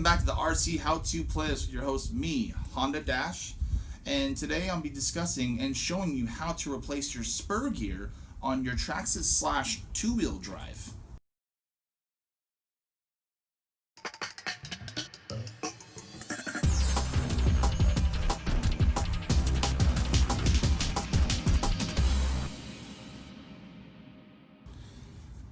welcome back to the RC How-To Playlist with your host, me, Honda Dash. And today I'll be discussing and showing you how to replace your spur gear on your TRaxxas / two-wheel drive.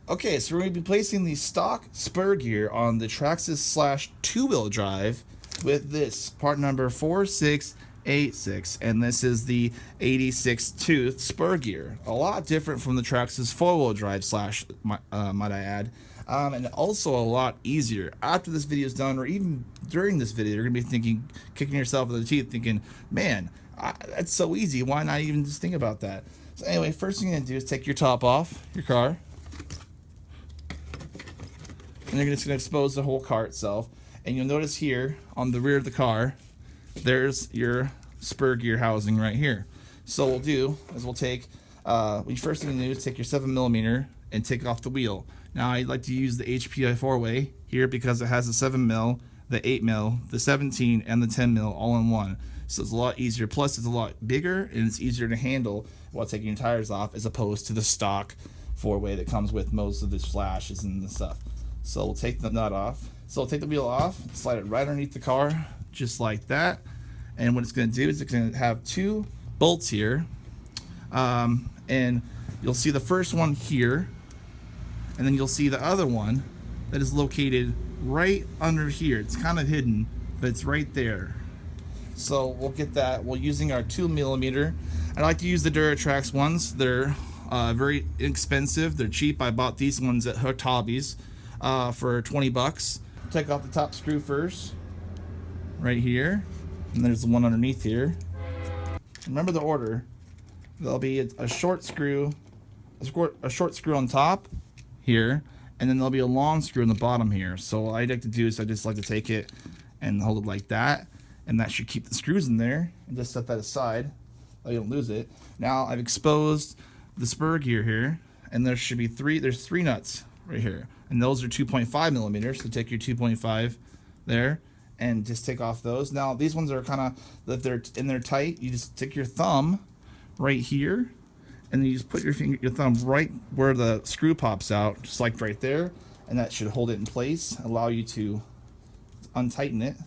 Okay, so we're going to be placing the stock spur gear on the TRaxxas / two-wheel drive with this part number 4686, and this is the 86 tooth spur gear. A lot different from the TRaxxas four-wheel drive / might I add, and also a lot easier. After this video is done, or even during this video, you're going to be thinking, kicking yourself in the teeth, thinking, man, that's so easy. Why not even just think about that? So anyway, first thing you're going to do is take your top off your car. And you're just going to expose the whole car itself. And you'll notice here on the rear of the car, there's your spur gear housing right here. So what we'll do is we'll take, the first thing to do is take your 7mm and take off the wheel. Now I like to use the HPI 4-way here because it has the 7mm, the 8mm, the 17, and the 10mm all in one. So it's a lot easier. Plus it's a lot bigger and it's easier to handle while taking your tires off as opposed to the stock 4-way that comes with most of the flashes and the stuff. So we'll take the nut off. So we'll take the wheel off, slide it right underneath the car, just like that. And what it's going to do is it's going to have two bolts here. And you'll see the first one here. And then you'll see the other one that is located right under here. It's kind of hidden, but it's right there. So we'll get that. We're using our 2mm. I like to use the TRaxxas ones. They're very inexpensive. They're cheap. I bought these ones at Hooked Hobbies. For 20 bucks. Take off the top screw first, right here, and there's the one underneath here. Remember the order. There'll be a short screw, a short screw on top here, and then there'll be a long screw on the bottom here. So what I like to do is I just like to take it and hold it like that, and that should keep the screws in there. And just set that aside so you don't lose it. Now I've exposed the spur gear here, and there should be there's three nuts right here. And those are 2.5mm, so take your 2.5 there and just take off those. Now these ones are kind of, if they're in there tight, you just take your thumb right here and then you just put your thumb right where the screw pops out, just like right there, and that should hold it in place, allow you to untighten it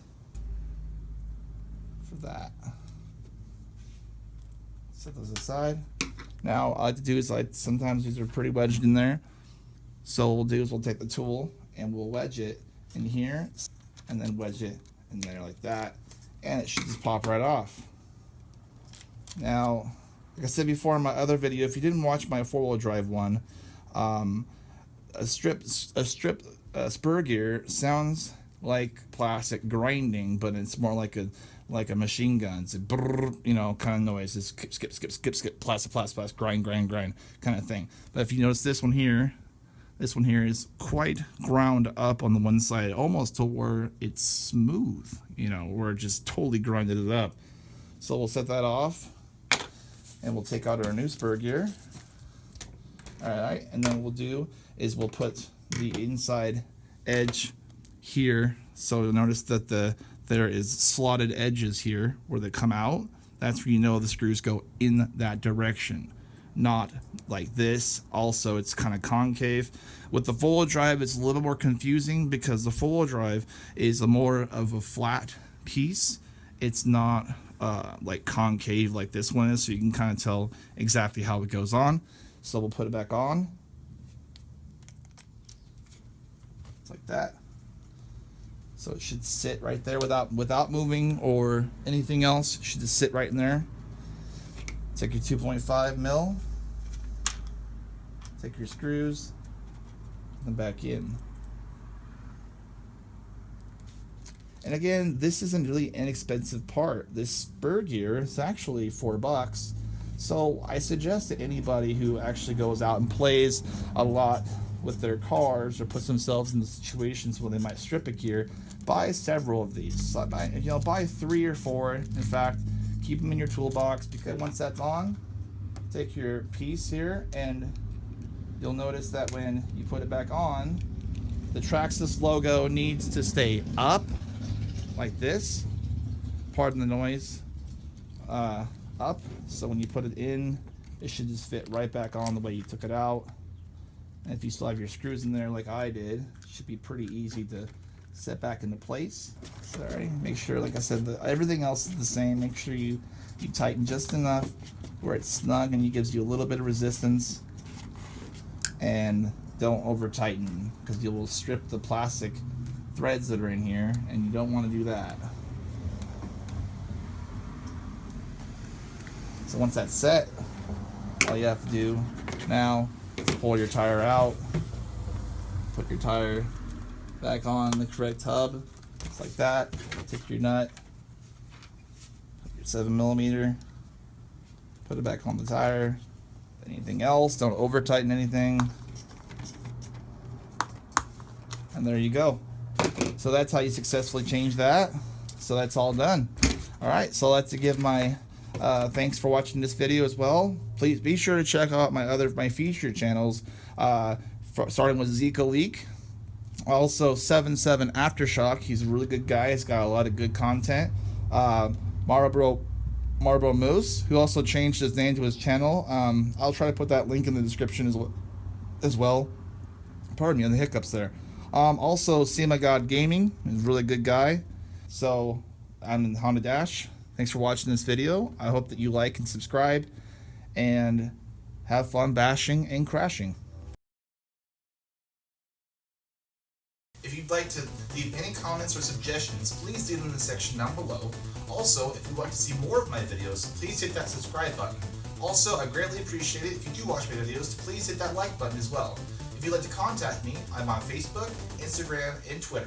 for that. Set those aside. Now all I like to do is, sometimes these are pretty wedged in there. So what we'll do is we'll take the tool and we'll wedge it in here and then wedge it in there like that, and it should just pop right off. Now, like I said before in my other video, if you didn't watch my four-wheel drive one, a spur gear sounds like plastic grinding, but it's more like a machine gun. It's a brrr, kind of noise. It's skip, plastic, grind kind of thing. But if you notice this one here is quite ground up on the one side, almost to where it's smooth, where it just totally grinded it up. So we'll set that off, and we'll take out our new spur gear. Alright, and then what we'll do is we'll put the inside edge here. So you'll notice that there is slotted edges here where they come out. That's where you know the screws go in that direction, not like this. Also, it's kind of concave. With the four-wheel drive, it's a little more confusing because the four-wheel drive is more of a flat piece. It's not like concave like this one is, so you can kind of tell exactly how it goes on. So we'll put it back on. It's like that. So it should sit right there without moving or anything else. It should just sit right in there. Take your 2.5mm, take your screws, and back in. And again, this isn't really an inexpensive part. This spur gear is actually $4. So I suggest to anybody who actually goes out and plays a lot with their cars or puts themselves in the situations where they might strip a gear, buy several of these. So buy 3 or 4. In fact, keep them in your toolbox, because once that's on, take your piece here and you'll notice that when you put it back on, the TRaxxas logo needs to stay up like this, pardon the noise, up. So when you put it in, it should just fit right back on the way you took it out. And if you still have your screws in there like I did, it should be pretty easy to set back into place. Sorry, make sure, like I said, everything else is the same. Make sure you tighten just enough where it's snug and it gives you a little bit of resistance, and don't over tighten because you will strip the plastic threads that are in here, and you don't want to do that. So once that's set, all you have to do now is pull your tire out, put your tire back on the correct hub, just like that. Take your nut, put your 7mm, put it back on the tire. Anything else, don't over tighten anything. And there you go. So that's how you successfully change that. So that's all done. All right, so I'd like to give my thanks for watching this video as well. Please be sure to check out my featured channels, starting with Zika Leak. Also 77 Aftershock, he's a really good guy. He's got a lot of good content. Marlboro Moose, who also changed his name to his channel. I'll try to put that link in the description as well. Pardon me on the hiccups there. Also Sema God Gaming is a really good guy. So I'm in Honda Dash. Thanks for watching this video. I hope that you like and subscribe and have fun bashing and crashing. If you'd like to leave any comments or suggestions, please do them in the section down below. Also, if you'd like to see more of my videos, please hit that subscribe button. Also, I greatly appreciate it if you do watch my videos, please hit that like button as well. If you'd like to contact me, I'm on Facebook, Instagram, and Twitter.